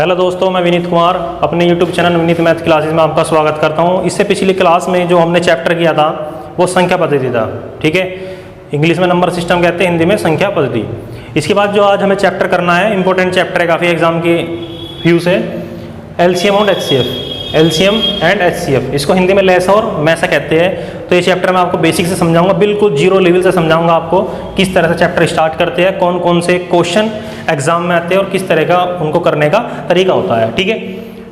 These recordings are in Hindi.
हेलो दोस्तों, मैं विनीत कुमार अपने YouTube channel Vineet math classes में आपका स्वागत करता हूं। इससे पिछली क्लास में जो हमने चैप्टर किया था वो संख्या पद्धति था। ठीक है, इंग्लिश में नंबर सिस्टम कहते हैं, हिंदी में संख्या पद्धति। इसके बाद जो आज हमें चैप्टर करना है, इंपॉर्टेंट चैप्टर है काफ़ी एग्जाम के व्यू से, एलसीएम और एचसीएफ। एलसीएम एंड एचसीएफ, इसको हिंदी में लैसा और मैसा कहते हैं। तो ये चैप्टर मैं आपको बेसिक से समझाऊंगा, बिल्कुल जीरो लेवल से समझाऊंगा आपको किस तरह से चैप्टर स्टार्ट करते हैं, कौन कौन से क्वेश्चन एग्जाम में आते हैं और किस तरह का उनको करने का तरीका होता है। ठीक है,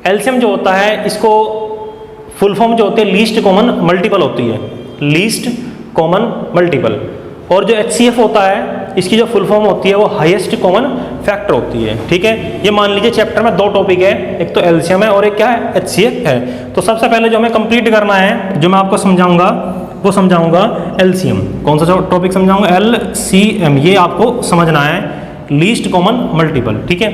एलसीएम जो होता है, इसको फुल फॉर्म जो होती है लीस्ट कॉमन मल्टीपल होती है, लीस्ट कॉमन मल्टीपल। और जो एचसीएफ होता है, इसकी जो फुल फॉर्म होती है वो हाईएस्ट कॉमन फैक्टर होती है। ठीक है, ये मान लीजिए चैप्टर में दो टॉपिक है, एक तो एलसीएम है और एक क्या है, एचसीएफ है। तो सबसे पहले जो हमें कंप्लीट करना है, जो मैं आपको समझाऊंगा वो समझाऊंगा एलसीएम। कौन सा टॉपिक समझाऊंगा? एलसीएम। ये आपको समझना है, लीस्ट कॉमन मल्टीपल। ठीक है,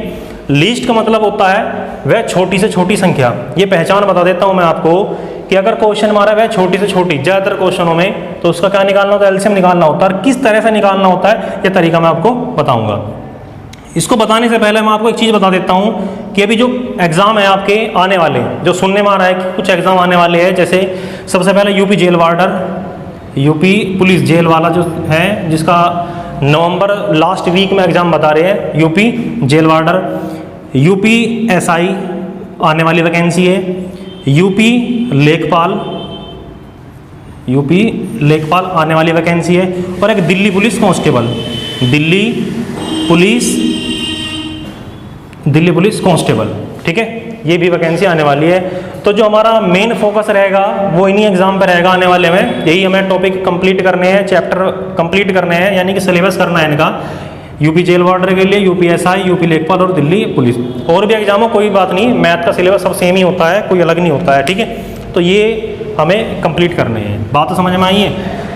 लीस्ट का मतलब होता है वह छोटी से छोटी संख्या। ये पहचान बता देता हूं मैं आपको कि अगर क्वेश्चन हमारा वह छोटी से छोटी, ज़्यादातर क्वेश्चनों में तो उसका क्या निकालना होता है, एलसीएम निकालना होता है। और किस तरह से निकालना होता है ये तरीका मैं आपको बताऊंगा। इसको बताने से पहले मैं आपको एक चीज़ बता देता हूं कि अभी जो एग्ज़ाम है आपके आने वाले, जो सुनने में आ रहा है कि कुछ एग्ज़ाम आने वाले हैं, जैसे सबसे पहले UP jail warder, UP police jail वाला जो है, जिसका नवंबर लास्ट वीक में एग्ज़ाम बता रहे हैं, UP jail warder. UP SI आने वाली वैकेंसी है, यूपी लेखपाल, यूपी लेखपाल आने वाली वैकेंसी है, और एक Delhi police constable, Delhi police constable. ठीक है, ये भी वैकेंसी आने वाली है। तो जो हमारा मेन फोकस रहेगा वो इन्हीं एग्जाम पे रहेगा आने वाले में। यही हमें टॉपिक कंप्लीट करने हैं, चैप्टर कंप्लीट करने हैं, यानी कि सिलेबस करना है इनका। यूपी जेल वार्डर के लिए यूपी एसआई, यूपी लेखपाल और दिल्ली पुलिस। और भी एग्जाम हो कोई बात नहीं, मैथ का सिलेबस सब सेम ही होता है, कोई अलग नहीं होता है। ठीक है, तो ये हमें कंप्लीट करने हैं। बात तो समझ में आई है?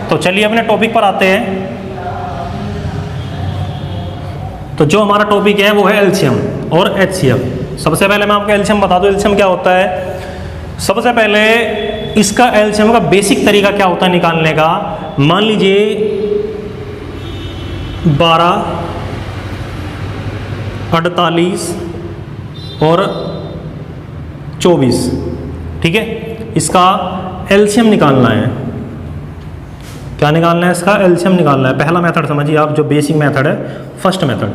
तो चलिए अपने टॉपिक पर आते हैं। तो जो हमारा टॉपिक है वो है एलसीएम और एचसीएफ। सबसे पहले मैं आपको एलसीएम बता दूं, एलसीएम क्या होता है। सबसे पहले इसका एलसीएम का बेसिक तरीका क्या होता है निकालने का। मान लीजिए 12, 48 और 24। ठीक है, इसका एलसीएम निकालना है। क्या निकालना है? इसका एलसीएम निकालना है। पहला मेथड समझिए आप, जो बेसिक मेथड है, फर्स्ट मेथड।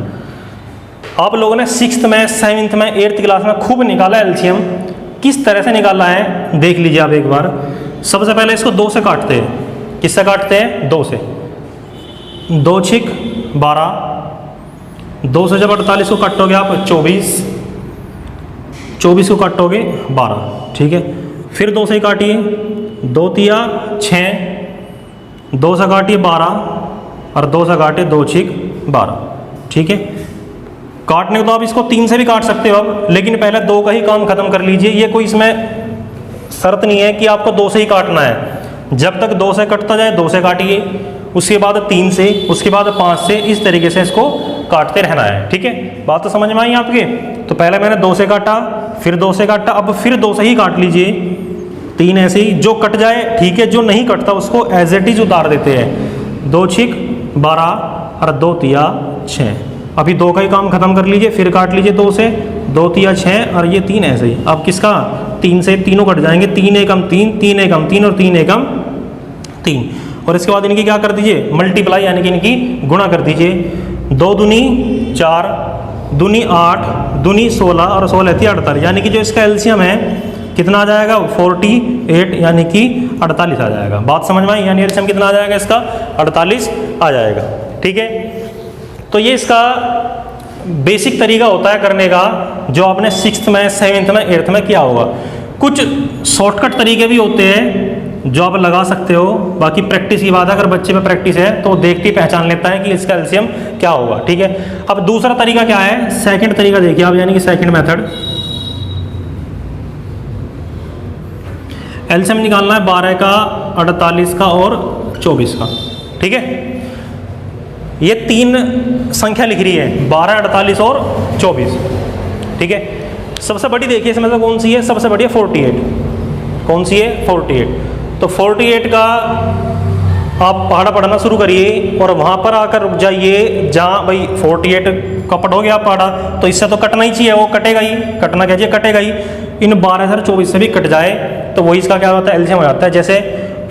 आप लोगों ने 6th में, 7th में, 8th क्लास में खूब निकाला एलसीएम। किस तरह से निकाला है देख लीजिए आप एक बार। सबसे पहले इसको 2 से काटते हैं। किससे काटते हैं? 2 से। 2 छिक 12, 2 से जब 48 को काटोगे आप 24, 24 को काटोगे 12। ठीक है, फिर 2 से ही काटिए, 2 तिया 6, 2 से काटिए 12 और 2 से काटिए 2 छिक 12। ठीक है, काटने को तो आप इसको 3 से भी काट सकते हो अब, लेकिन पहले 2 का ही काम खत्म कर लीजिए। ये कोई इसमें शर्त नहीं है कि आपको 2 से ही काटना है। जब तक 2 से कटता जाए 2 से काटिए, उसके बाद 3 से, उसके बाद 5 से, इस तरीके से इसको काटते रहना है। ठीक है, बात तो समझ में आई आपके? तो पहले मैंने 2 से काटा, फिर 2 से काटा, अब फिर 2 से ही काट लीजिए। 3 ऐसे ही, जो कट जाए ठीक है, जो नहीं कटता उसको एज इट इज उतार देते हैं। 2 छिक 12 और 2 तिया 6। अभी 2 का ही काम खत्म कर लीजिए, फिर काट लीजिए 2 से, 2 तिया 6 और ये 3 ऐसे ही। अब किसका? 3 से तीनों कट जाएंगे, 3 एकम 3, 3 एकम 3 और 3 एकम 3। और इसके बाद इनकी क्या कर दीजिए? मल्टीप्लाई, यानी कि इनकी गुणा कर दीजिए। 2 दूनी 4, दूनी 8, दूनी 16 और 16 थी 48, यानी कि जो इसका एलसीएम है कितना आ जाएगा? 48, यानी कि 48 आ जाएगा। बात समझ में आई? यानी एलसीएम कितना आ जाएगा इसका? 48 आ जाएगा। ठीक है, तो ये इसका बेसिक तरीका होता है करने का, जो आपने 6th में, 7th में, 8th में किया होगा। कुछ शॉर्टकट तरीके भी होते हैं जो आप लगा सकते हो, बाकी प्रैक्टिस की बात है। अगर बच्चे में प्रैक्टिस है तो देखते ही पहचान लेता है कि इसका एलसीएम क्या होगा। ठीक है, अब दूसरा तरीका क्या है? सेकंड तरीका देखिए आप, यानी कि सेकंड मेथड। एलसीएम निकालना है 12 का, 48 का और 24 का। ठीक है, ये 3 संख्या लिख रही है, 12, 48 और 24। ठीक है, सबसे बड़ी देखिए इसमें से कौन सी है? सबसे बड़ी है 48। कौन सी है? 48। तो 48 का आप पहाड़ा पढ़ना शुरू करिए और वहाँ पर आकर रुक जाइए जहाँ भाई 48 का पढ़ोगे आप पहाड़ा, तो इससे तो कटना ही चाहिए, वो कटेगा ही, कटना क्या चाहिए, कटेगा ही। इन 12,024 से भी कट जाए तो वही इसका क्या होता है, एलसीएम हो जाता है। जैसे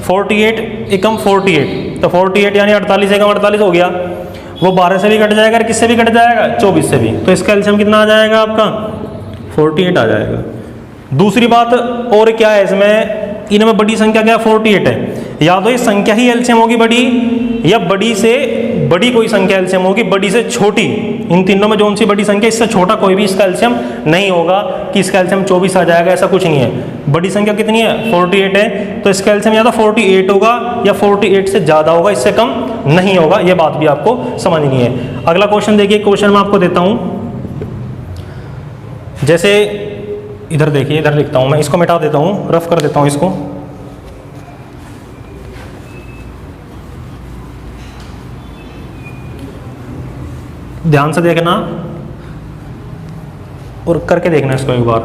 48 एकम 48, तो 48 यानी 48 एकम 48 हो गया, वो 12 से भी कट जाएगा और किससे भी कट जाएगा, 24 से भी, तो इसका एलसीएम कितना आ जाएगा आपका, 48 आ जाएगा। दूसरी बात और क्या है इसमें, इनमें बड़ी संख्या क्या 48 है, या तो ये संख्या ही एलसीएम होगी बड़ी, या बड़ी से बड़ी कोई संख्या एलसीएम होगी, बड़ी से छोटी। इन तीनों में जो सी बड़ी संख्या, इससे छोटा कोई भी इसका एलसीएम नहीं होगा कि इसका एलसीएम 24 आ जाएगा, ऐसा कुछ नहीं है। बड़ी संख्या कितनी है, 48 है, तो इसका एलसीएम या तो 48 होगा या 48 से ज़्यादा होगा, इससे कम नहीं होगा। ये बात भी आपको समझनी है। अगला क्वेश्चन देखिए, क्वेश्चन मैं आपको देता हूँ। जैसे इधर देखिए, इधर लिखता हूँ मैं, इसको मिटा देता हूँ, रफ कर देता हूँ इसको। ध्यान से देखना और करके देखना इसको एक बार।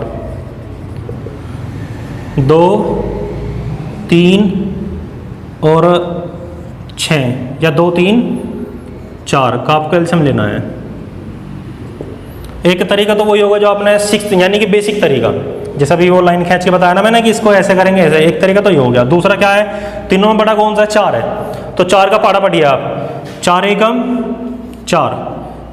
2, 3 और 6 या 2, 3, 4 का आपको एलसीएम लेना है। एक तरीका तो वही होगा जो आपने 6 यानी कि बेसिक तरीका, जैसा भी वो लाइन खींच के बताया ना मैंने कि इसको ऐसे करेंगे ऐसे, एक तरीका तो ये हो गया। दूसरा क्या है, तीनों में बड़ा कौन सा है, 4 है, तो 4 का पहाड़ा पढ़िए आप, 4 एकम 4,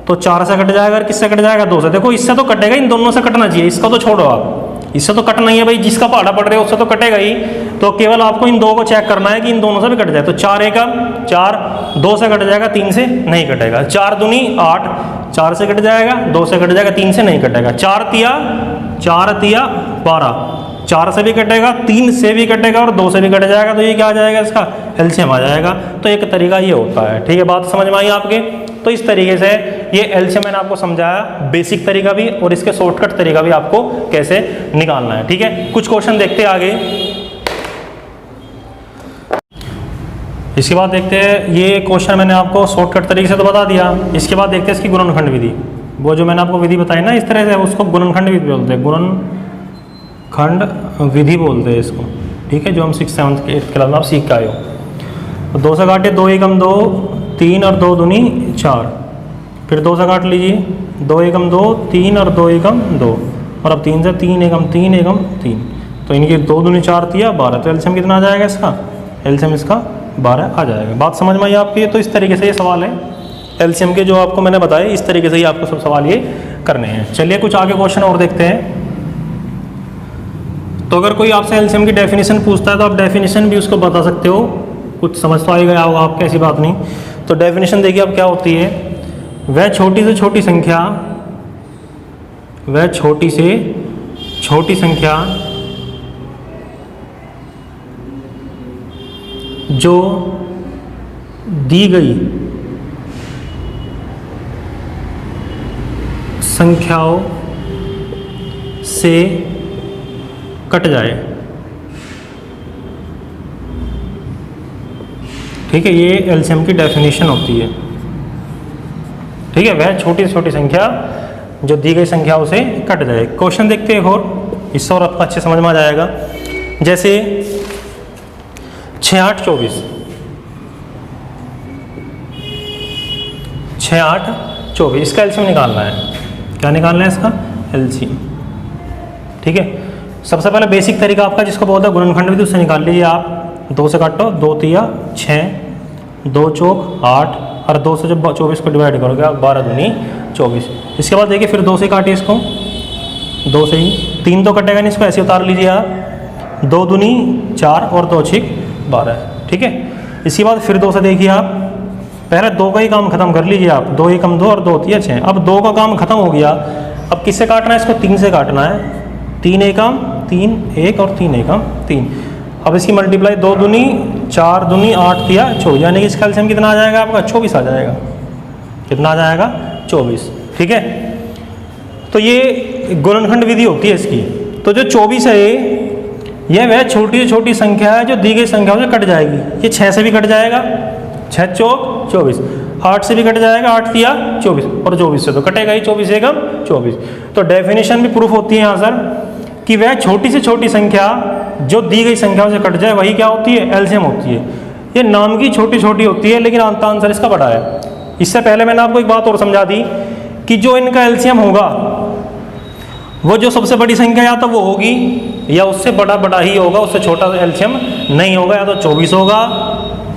तो 4 से कट जाएगा और किससे कट जाएगा, 2 से। देखो इससे तो कटेगा, इन दोनों से कटना चाहिए, इसका तो छोड़ो आप, इससे तो कटना ही है भाई, जिसका पहाड़ा पड़ रहे हो उससे तो कटेगा ही। तो केवल आपको इन दो को चेक करना है कि इन दोनों से भी कट जाए। तो 4 एकम 4, 2 से कट जाएगा, 3 से नहीं कटेगा। 4 दूनी 8, 4 से कट जाएगा, 2 से कट जाएगा, 3 से नहीं कटेगा। 4 तिया 12, 4 से भी कटेगा, 3 से भी कटेगा और 2 से भी कट जाएगा, तो ये क्या आ जाएगा, इसका एलसीएम आ जाएगा। तो एक तरीका ये होता है, ठीक है, बात समझ में आई आपके। तो इस तरीके से ये एलसीएम मैंने आपको समझाया, बेसिक तरीका भी और इसके शॉर्टकट तरीका भी आपको कैसे निकालना है, ठीक है। कुछ क्वेश्चन देखते हैं आगे। इसके बाद देखते हैं, ये क्वेश्चन मैंने आपको शॉर्टकट तरीके से तो बता दिया। इसके बाद देखते हैं इसकी गुणनखंड विधि, वो जो मैंने आपको विधि बताई ना इस तरह से, उसको गुणनखंड विधि बोलते हैं, गुणनखंड विधि बोलते हैं इसको, ठीक है, जो हम 6th 7th 8th क्लास में आप सीख के आए हो। 2 से काटे, 2 एकम 2, 3 और 2 दूनी 4, फिर 2 से काट लीजिए, 2 एकम 2, 3 और 2 एकम 2, और अब 3 से 3 एकम 3 एकम 3, तो इनकी 2 दूनी 4 तिया 12, तो एलसीएम कितना आ जाएगा इसका, एलसीएम इसका 12 आ जाएगा। बात समझ में आई आपकी। तो इस तरीके से ये सवाल है एलसीएम के जो आपको मैंने बताए, इस तरीके से ही आपको सब सवाल ये करने हैं। चलिए कुछ आगे क्वेश्चन और देखते हैं। तो अगर कोई आपसे एलसीएम की डेफिनेशन पूछता है तो आप डेफिनेशन भी उसको बता सकते हो, कुछ समझ तो आ ही गया होगा आपको, ऐसी बात नहीं। तो डेफिनेशन देखिए अब क्या होती है, वह छोटी से छोटी संख्या, वह छोटी से छोटी संख्या जो दी गई संख्याओं से कट जाए, ठीक है, ये एलसीएम की डेफिनेशन होती है, ठीक है। वह छोटी से छोटी संख्या जो दी गई संख्याओं से कट जाए। क्वेश्चन देखते हैं एक और, इससे और आपको अच्छे समझ में आ जाएगा। जैसे 6, 8, 24, 6, 8, 24, इसका एलसीएम निकालना है। क्या निकालना है इसका, एलसीएम, ठीक है। सबसे पहले बेसिक तरीका आपका जिसको बोलता है गुणनखंड विधि, उससे निकाल लीजिए आप। 2 से काटो, 2 तिया 6, 2 चौक 8, और 2 से जब 24 को डिवाइड करोगे 12 दूनी 24। इसके बाद देखिए फिर 2 से काटिए इसको, 2 से ही 3 तो कटेगा नहीं, इसको ऐसे उतार लीजिए आप। 2 दूनी 4 और 2 छिक 12, ठीक है। इसके बाद फिर 2 से देखिए आप, पहले 2 का ही काम खत्म कर लीजिए आप, 2 एकम 2 और 2 तिया 6। अब 2 का काम खत्म हो गया, अब किससे काटना है इसको, 3 से काटना है। 3 एकम 3 1 और 3 एकम 3। अब इसकी मल्टीप्लाई 2 दूनी 4 दूनी 8 तिया 24, यानी कि इसका एलसीएम कितना आ जाएगा आपका, 24 आ जाएगा। कितना आ जाएगा, 24, ठीक है। तो ये गुणनखंड विधि होती है इसकी। तो जो 24 है ये वह छोटी से छोटी संख्या है जो दी गई संख्याओं से कट जाएगी। ये 6 से भी कट जाएगा, 6 चौक 24, 8 से भी कट जाएगा, 8 तिया 24, और 24 से तो कटेगा ही, 24 एकम 24। तो डेफिनेशन भी प्रूफ होती है यहाँ सर कि वह छोटी से छोटी संख्या जो दी गई संख्याओं से कट जाए वही क्या होती है, एलसीएम होती है। ये नाम की छोटी छोटी होती है लेकिन आंसर इसका बड़ा है। इससे पहले मैंने आपको एक बात और समझा दी कि जो इनका एलसीएम होगा वो जो सबसे बड़ी संख्या या तो वो होगी या उससे बड़ा ही होगा, उससे छोटा एलसीएम नहीं होगा। या तो 24 होगा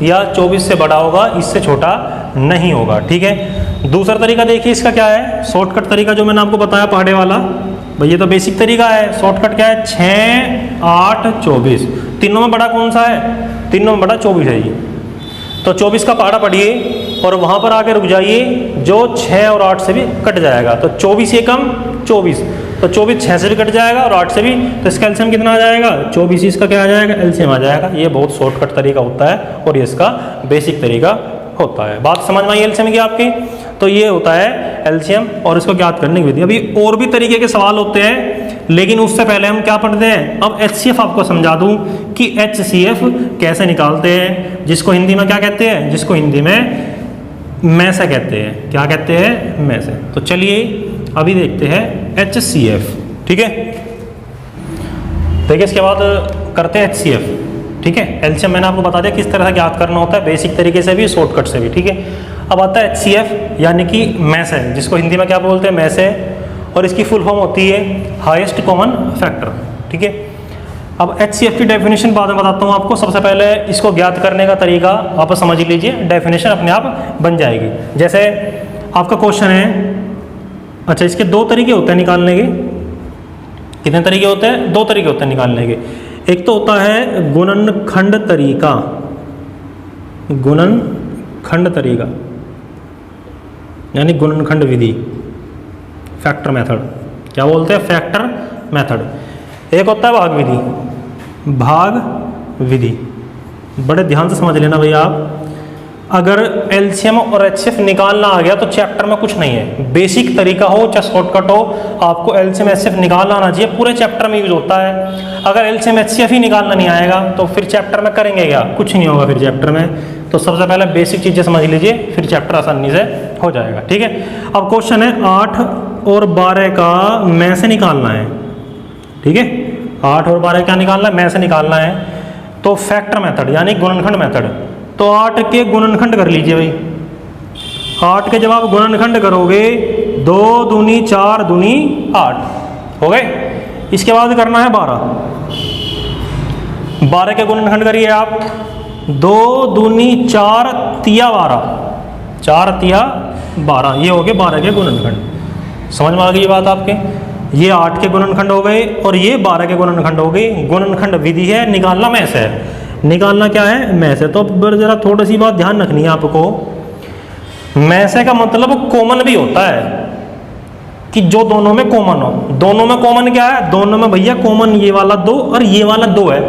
या 24 से बड़ा होगा, इससे छोटा नहीं होगा। ठीक है। दूसरा तरीका देखिए इसका क्या है, शॉर्टकट तरीका जो मैंने आपको बताया पहाड़े वाला, भाई ये तो बेसिक तरीका है। शॉर्टकट क्या है, 6, 8, 24। तीनों में बड़ा कौन सा है, तीनों में बड़ा 24 है जी। तो 24 का पहाड़ा पढ़िए और वहाँ पर आके रुक जाइए, जो 6 और 8 से भी कट जाएगा। तो 24 ये कम 24, तो 24 6 से भी कट जाएगा और 8 से भी, तो इसका एलसीएम कितना आ जाएगा, 24 इसका क्या आ जाएगा, एलसीएम आ जाएगा। ये बहुत शॉर्टकट तरीका होता है और ये इसका बेसिक तरीका होता है। बात समझ में आई एलसीएम की आपकी। तो ये होता है एलसीएम और इसको ज्ञात करने की विधि। अभी और भी तरीके के सवाल होते हैं लेकिन उससे पहले हम क्या पढ़ते हैं, अब एचसीएफ आपको समझा दूं कि एचसीएफ कैसे निकालते हैं, जिसको हिंदी में क्या कहते हैं, जिसको हिंदी में मैसे कहते हैं। क्या कहते हैं, मैसे। तो चलिए अभी देखते हैं एचसीएफ। ठीक है, देखिए इसके बाद करते हैं एचसीएफ। ठीक है, एलसीएम मैंने आपको बता दिया किस तरह से ज्ञात करना होता है, बेसिक तरीके से भी, शॉर्टकट से भी। ठीक है, अब आता है एचसीएफ यानी कि मैस है, जिसको हिंदी में क्या बोलते हैं, मैस है, और इसकी फुल फॉर्म होती है हाईएस्ट कॉमन फैक्टर। ठीक है, अब एचसीएफ की डेफिनेशन बाद में बताता हूँ आपको। सबसे पहले इसको ज्ञात करने का तरीका आप समझ लीजिए, डेफिनेशन अपने आप बन जाएगी। जैसे आपका क्वेश्चन है, अच्छा इसके दो तरीके होते हैं निकालने के। कितने तरीके होते हैं, दो तरीके होते हैं निकालने के। एक तो होता है गुणनखंड तरीका, गुणनखंड तरीका यानी गुणनखंड विधि, फैक्टर मेथड। क्या बोलते हैं, फैक्टर मेथड। एक होता है भाग विधि, भाग विधि। बड़े ध्यान से समझ लेना भैया आप, अगर एलसीएम और एचसीएफ निकालना आ गया तो चैप्टर में कुछ नहीं है। बेसिक तरीका हो चाहे शॉर्टकट हो, आपको एलसीएम एचसीएफ निकालना आना चाहिए। पूरे चैप्टर में यूज होता है। अगर एलसीएम एचसीएफ ही निकालना नहीं आएगा तो फिर चैप्टर में करेंगे क्या, कुछ नहीं होगा फिर चैप्टर में। तो सबसे पहले बेसिक चीज़ें समझ लीजिए, फिर चैप्टर आसानी से हो जाएगा। ठीक है, अब क्वेश्चन है 8 और 12 का में से निकालना है। ठीक है, 8 और 12 क्या निकालना है, में से निकालना है। तो फैक्टर मेथड यानी गुणनखंड मेथड। तो 8 के गुणनखंड कर लीजिए भाई। 8 के जब आप गुणनखंड करोगे, 2 दूनी 4 दूनी 8 हो गए। इसके बाद करना है 12। 12 के गुणनखंड करिए आप, 2 दूनी 4 तिया 12, 4 तिया 12, ये हो गए 12 के गुणनखंड। समझ में आ गई ये बात आपके। ये 8 के गुणनखंड हो गए और ये 12 के गुणनखंड हो गए। गुणनखंड विधि है, निकालना में से है। निकालना क्या है, में से। तो जरा थोड़ी सी बात ध्यान रखनी है आपको, में से का मतलब कॉमन भी होता है कि जो दोनों में कॉमन हो। दोनों में कॉमन क्या है, दोनों में भैया कॉमन ये वाला 2 और ये वाला 2 है।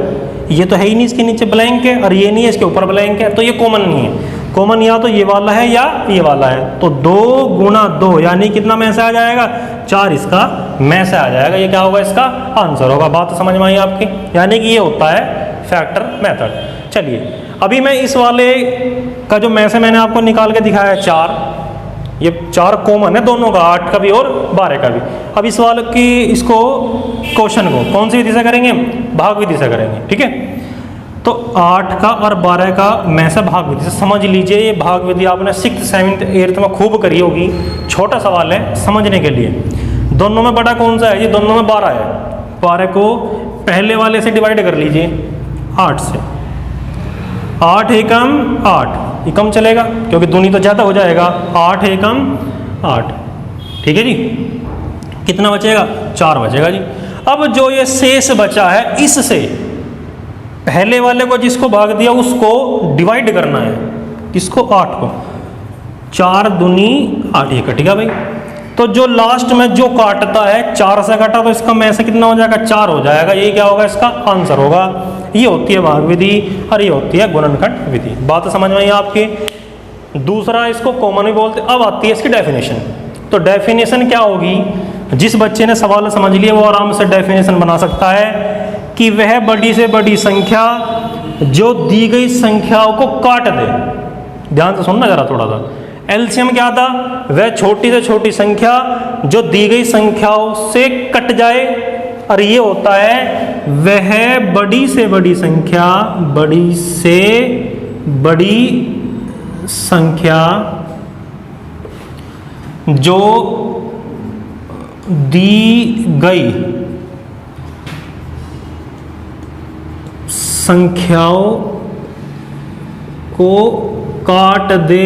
ये तो है ही नहीं, इसके नीचे ब्लैंक है, और ये नहीं है, इसके ऊपर ब्लैंक है, तो ये कॉमन नहीं है। कॉमन या तो ये वाला है या ये वाला है। तो 2 गुणा 2 यानी कितना में से आ जाएगा, 4 इसका में से आ जाएगा। ये क्या होगा, इसका आंसर होगा। बात समझ में आई आपकी, यानी कि ये होता है फैक्टर मेथड। चलिए अभी मैं इस वाले का जो में से मैंने आपको निकाल के दिखाया है 4, ये 4 कॉमन है दोनों का, 8 का भी और 12 का भी। अब इस वाले की इसको क्वेश्चन को कौन सी विधि से करेंगे, भाग विधि से करेंगे। ठीक है, तो 8 का और 12 का में से भाग विधि से समझ लीजिए। ये भाग विधि आपने 6th 7th 8th में खूब करी होगी। छोटा सवाल है समझने के लिए। दोनों में बड़ा कौन सा है, ये दोनों में 12 है। 12 को पहले वाले से डिवाइड कर लीजिए 8 से। 8 एकम 8, ये कम चलेगा क्योंकि दूनी तो ज़्यादा हो जाएगा। 8 एकम 8, ठीक है जी। कितना बचेगा, 4 बचेगा जी। अब जो ये शेष बचा है, इससे पहले वाले को जिसको भाग दिया उसको डिवाइड करना है। किसको, 8 को। 4 दूनी 8, ये कटेगा भाई। तो जो लास्ट में जो काटता है, 4 से काटा तो इसका में से कितना हो जाएगा, 4 हो जाएगा। ये क्या होगा, इसका आंसर होगा। ये होती है भाग विधि और ये होती है गुणनखंड विधि। बात समझ में आई आपके। दूसरा इसको कॉमन भी बोलते हैं। अब आती है इसकी डेफिनेशन। तो डेफिनेशन क्या होगी, जिस बच्चे ने सवाल समझ लिया वो आराम से डेफिनेशन बना सकता है कि वह बड़ी से बड़ी संख्या जो दी गई संख्याओं को काट दे। ध्यान से सुनना जरा थोड़ा सा। एलसीएम क्या था, वह छोटी से छोटी संख्या जो दी गई संख्याओं से कट जाए, और ये होता है वह बड़ी से बड़ी संख्या, बड़ी से बड़ी संख्या जो दी गई संख्याओं को काट दे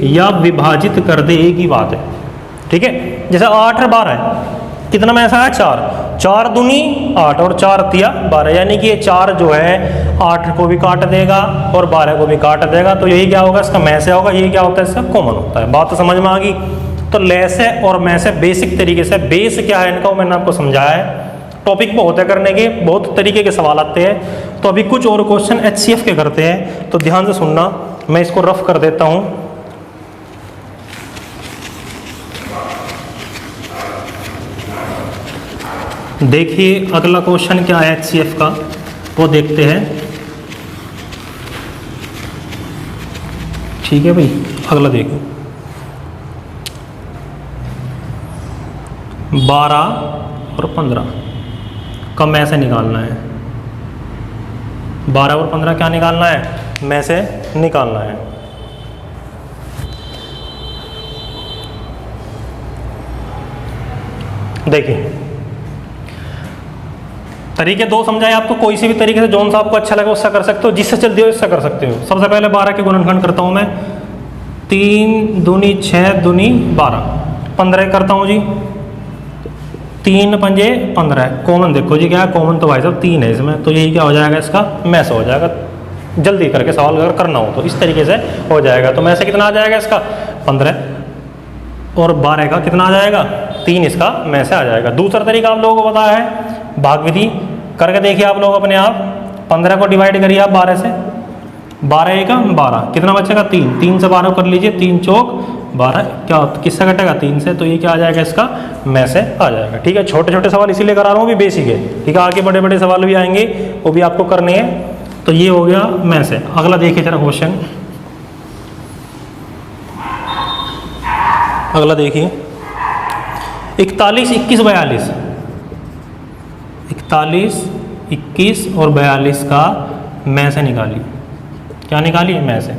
या विभाजित कर दे, एक ही बात है। ठीक है, जैसे 8 और 12 है, कितना में ऐसा है 4, 4 दूनी 8 और 4 तिया 12, यानी कि ये 4 जो है 8 को भी काट देगा और 12 को भी काट देगा। तो यही क्या होगा, इसका में से होगा, यही क्या होता है, इसका कॉमन होता है। बात तो समझ में आ गई। तो लेस है और में से बेसिक तरीके से, बेस क्या है इनका मैंने आपको समझाया है। टॉपिक में होते करने के बहुत तरीके के सवाल आते हैं। तो अभी कुछ और क्वेश्चन HCF के करते हैं, तो ध्यान से सुनना, मैं इसको रफ कर देता हूं। देखिए अगला क्वेश्चन क्या है HCF का, वो देखते हैं। ठीक है भाई, अगला देखो, 12 और 15 का में से निकालना है। 12 और 15 क्या निकालना है, में से निकालना है। देखिए तरीके दो समझाए आपको, कोई से भी तरीके से जौन सा आपको अच्छा लगे उससे कर सकते हो, जिससे जल्दी हो इससे कर सकते हो। सबसे पहले 12 के गुणनखंड करता हूं मैं, 3 दूनी 6 दूनी 12, 15 करता हूं जी, 3 पंजे 15। कॉमन देखो जी क्या है, कॉमन तो भाई साहब 3 है इसमें, तो यही क्या हो जाएगा, इसका में से हो जाएगा। जल्दी करके सवाल अगर करना हो तो इस तरीके से हो जाएगा। तो में से कितना आ जाएगा इसका 15, और 12 का कितना आ जाएगा 3, इसका में से आ जाएगा। दूसरा तरीका आप लोगों को बताया है भाग विधि, करके देखिए आप लोग अपने आप। 15 को डिवाइड करिए आप 12 से, 12 एक 12, कितना बचेगा 3, 3 से 12 कर लीजिए, 3 चौक 12, क्या किससे घटेगा 3 से, तो ये क्या आ जाएगा इसका में से आ जाएगा। ठीक है, छोटे छोटे सवाल इसीलिए करा रहा हूँ, भी बेसिक है। ठीक है, आगे बड़े बड़े सवाल भी आएंगे, वो भी आपको करने हैं। तो ये हो गया में से। अगला देखिए जरा क्वेश्चन, अगला देखिए 41, 21, 42, 41, 21 और 42 का में से निकालिए। क्या निकालिए, में से।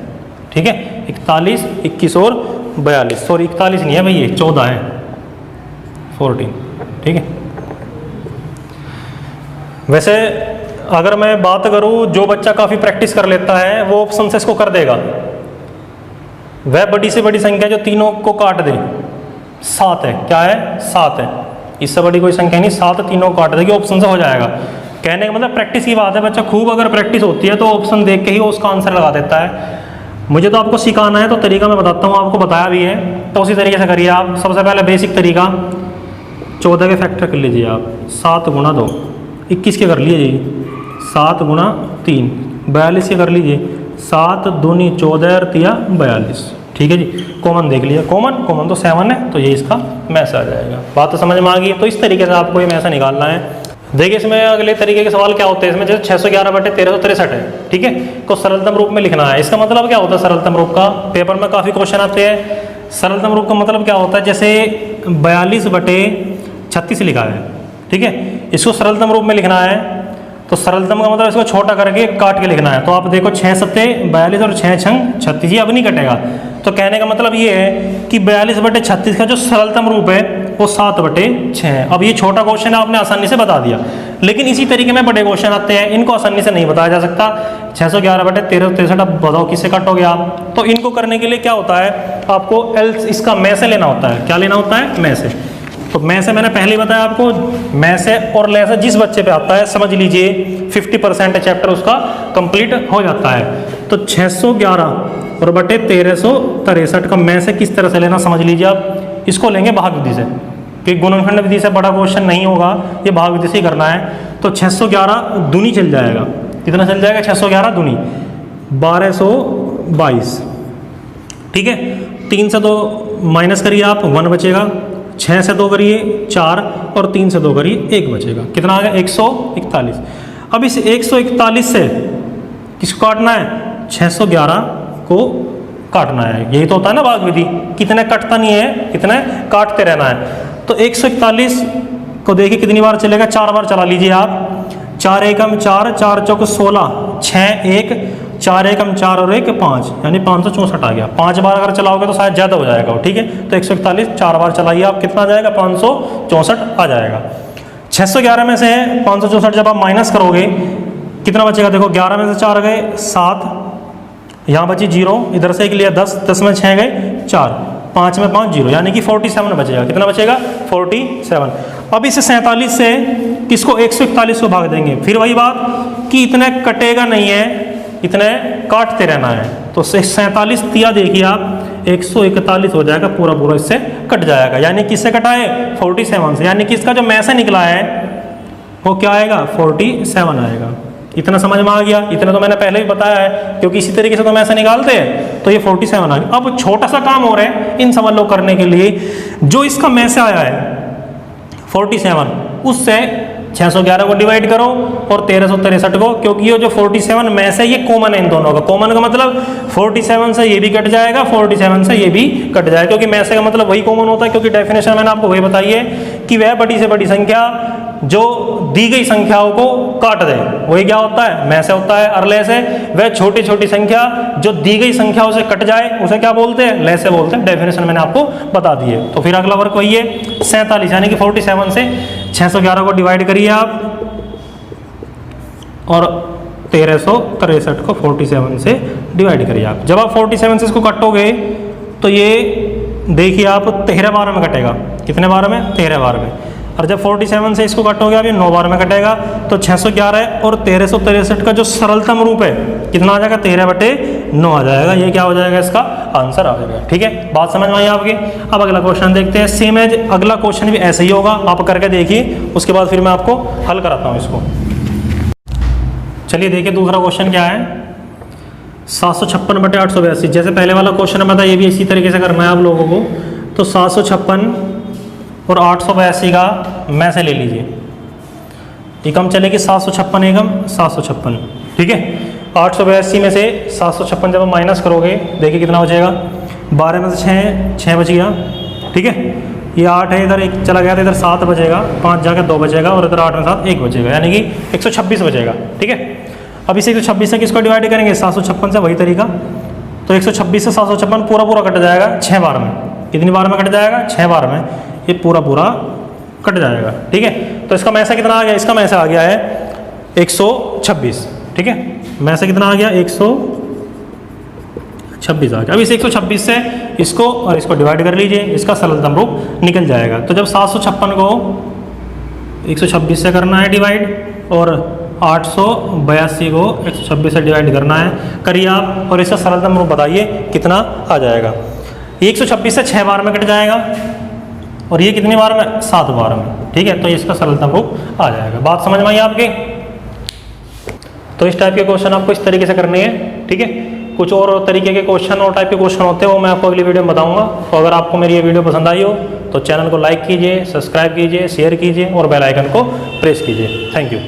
ठीक है, 41, 21 और 42, सॉरी 41 नहीं है भाई, ये 14 है, 14। ठीक है, वैसे अगर मैं बात करूं, जो बच्चा काफ़ी प्रैक्टिस कर लेता है वो ऑप्शन से इसको कर देगा। वह बड़ी से बड़ी संख्या जो तीनों को काट दे, 7 है। क्या है, 7 है, इससे बड़ी कोई संख्या नहीं, 7 तीनों को काट देगी, ऑप्शन से हो जाएगा। कहने का मतलब प्रैक्टिस की बात है, बच्चा खूब अगर प्रैक्टिस होती है तो ऑप्शन देख के ही वो उसका आंसर लगा देता है। मुझे तो आपको सिखाना है तो तरीका मैं बताता हूँ, आपको बताया भी है, तो उसी तरीके से करिए आप। सबसे पहले बेसिक तरीका, 14 के फैक्टर कर लीजिए आप, 7 गुणा 2, 21 के कर लीजिए 7 गुणा 3, 42 के कर लीजिए 7 दूनी 14 और 3 42। ठीक है जी, कॉमन देख लिया, कॉमन तो 7 है, तो ये इसका में से आ जाएगा। बात तो समझ में आ गई। तो इस तरीके से आपको ये में से निकालना है। देखिए इसमें अगले तरीके के सवाल क्या होते हैं, इसमें जैसे 611/1363 है। ठीक है, को सरलतम रूप में लिखना है। इसका मतलब क्या होता है सरलतम रूप का, पेपर में काफ़ी क्वेश्चन आते हैं। सरलतम रूप का मतलब क्या होता है, जैसे 42/36 लिखा है, ठीक है, इसको सरलतम रूप में लिखना है। तो सरलतम का मतलब इसको छोटा करके काट के लिखना है। तो आप देखो 6 सत्ते 42 और 6 छंग 36, ये अब नहीं कटेगा। तो कहने का मतलब ये है कि 42/36 का जो सरलतम रूप है वो 7/6 है। अब ये छोटा क्वेश्चन है, आपने आसानी से बता दिया, लेकिन इसी तरीके में बड़े क्वेश्चन आते हैं, इनको आसानी से नहीं बताया जा सकता। 611/1363 अब बताओ किससे काटोगे आप। तो इनको करने के लिए क्या होता है, आपको एल्स इसका में से लेना होता है। क्या लेना होता है, में से। तो में से मैंने पहले ही बताया आपको, में से और ले से जिस बच्चे पे आता है समझ लीजिए 50% चैप्टर उसका कंप्लीट हो जाता है। तो 611 और बटे 1363 का में से किस तरह से लेना समझ लीजिए आप। इसको लेंगे भाग विधि से, कि गुणनखंड विधि से बड़ा क्वेश्चन नहीं होगा, ये भाग विधि से ही करना है। तो 611 दूनी चल जाएगा, कितना चल जाएगा 611 दूनी 1222। ठीक है, 3 से 2 माइनस करिए आप, 1 बचेगा। 6 से 2 करिए 4 और 3 से 2 करिए 1 बचेगा। कितना आ गया 141। अब इस 141 से किसको काटना है, 611 को काटना है। यही तो होता है ना भाग विधि, कितने कटता नहीं है, कितने काटते रहना है। तो 141 को देखिए कितनी बार चलेगा, 4 बार चला लीजिए आप। 4 एकम 4, 4 चौक 16, 6 1 4 एकम 4 और 1 5, यानी 564 आ गया। 5 बार अगर चलाओगे तो शायद ज़्यादा हो जाएगा, ठीक है। तो 141 4 बार चलाइए आप, कितना आ जाएगा 564 आ जाएगा। 611 में से 564 जब आप माइनस करोगे कितना बचेगा, देखो 11 में से 4 गए 7, यहाँ बची 0, इधर से एक लिया 10, 10 में 6 गए 4, 5 में 5 0, यानी कि 47 बचेगा। कितना बचेगा 47। अब इस 47 से किसको 141 को भाग देंगे, फिर वही बात कि इतने कटेगा नहीं है, इतने काटते रहना है। तो 47 तिया देखिए आप 141 हो जाएगा, पूरा पूरा इससे कट जाएगा। यानी किससे कटा है 47 से, यानी कि इसका जो मैसे निकला है वो क्या आएगा 47 आएगा। इतना समझ में आ गया, इतना तो मैंने पहले भी बताया है, क्योंकि इसी तरीके से तो मैसे निकालते हैं। तो ये 47 आ गया। अब छोटा सा काम हो रहा है इन सवालों करने के लिए, जो इसका मैसे आया है 47 उससे 611 को डिवाइड करो और 1363 को, क्योंकि ये जो 47 में से ये कॉमन है इन दोनों का। कॉमन का मतलब 47 से ये भी कट जाएगा, 47 से ये भी कट जाएगा, क्योंकि में से का मतलब वही कॉमन होता है। क्योंकि डेफिनेशन मैंने आपको वही बताई है कि वह बड़ी से बड़ी संख्या जो दी गई संख्याओं को काट दे, वही क्या होता है में से होता है। और ले से वह छोटी छोटी संख्या जो दी गई संख्याओं से कट जाए उसे क्या बोलते हैं, ले से बोलते हैं। डेफिनेशन मैंने आपको बता दी है। तो फिर अगला वर्क वही है 47, यानी कि 47 से 611 को डिवाइड करिए आप और 1363 को 47 से डिवाइड करिए आप। जब आप 47 से इसको कटोगे तो ये देखिए आप 13 बार में कटेगा। कितने बार में 13 बार में। और जब 47 से इसको कटोगे आप ये 9 बार में कटेगा। तो 611 और 1363 का जो सरलतम रूप है कितना आ जाएगा 13/9 आ जाएगा। ये क्या हो जाएगा इसका आंसर आ जाएगा। ठीक है, बात समझ में आई आपकी। अब अगला क्वेश्चन देखते हैं। सेम एज अगला क्वेश्चन भी ऐसे ही होगा, आप करके देखिए, उसके बाद फिर मैं आपको हल कराता हूँ इसको। चलिए देखिए दूसरा क्वेश्चन क्या है। 756/882। जैसे पहले वाला क्वेश्चन है, ये भी इसी तरीके से करना है आप लोगों को। तो 756 और 882 का में से ले लीजिए। एकम चलेगी 756 एकम 756, ठीक है। 882 में से 756 जब आप माइनस करोगे देखिए कितना बचेगा। 12 में से 6 बच गया, ठीक है। ये 8 है, इधर 1 चला गया तो इधर 7 बचेगा, 5 जाकर 2 बचेगा और इधर 8 में 7 1 बचेगा, यानी कि 126 बचेगा, ठीक है। अब इसे 126 से किसको डिवाइड करेंगे 756 से, वही तरीका। तो 126 से 756 पूरा पूरा कट जाएगा 6 बार में। कितनी बार में कट जाएगा 6 बार में, ये पूरा पूरा कट जाएगा, ठीक है। तो इसका मैसा कितना आ गया, इसका मैसा आ गया है 126, ठीक है। मैसा कितना आ गया 126 आ गया। अब इस 126 से इसको और इसको डिवाइड कर लीजिए, इसका सरलतम रूप निकल जाएगा। तो जब 756 को 126 से करना है डिवाइड और 882 को 126 से डिवाइड करना है, करिए आप और इसका सरलतम रूप बताइए कितना आ जाएगा। 126 से 6 बार में कट जाएगा और ये कितनी बार में 7 बार में, ठीक है। तो इसका सरलतम रूप आ जाएगा। बात समझ में आई आपकी। तो इस टाइप के क्वेश्चन आपको इस तरीके से करने हैं, ठीक है। कुछ और तरीके के क्वेश्चन और टाइप के क्वेश्चन होते हैं वो मैं आपको अगली वीडियो में बताऊंगा। तो अगर आपको मेरी ये वीडियो पसंद आई हो तो चैनल को लाइक कीजिए, सब्सक्राइब कीजिए, शेयर कीजिए और बेल आइकन को प्रेस कीजिए। Thank you.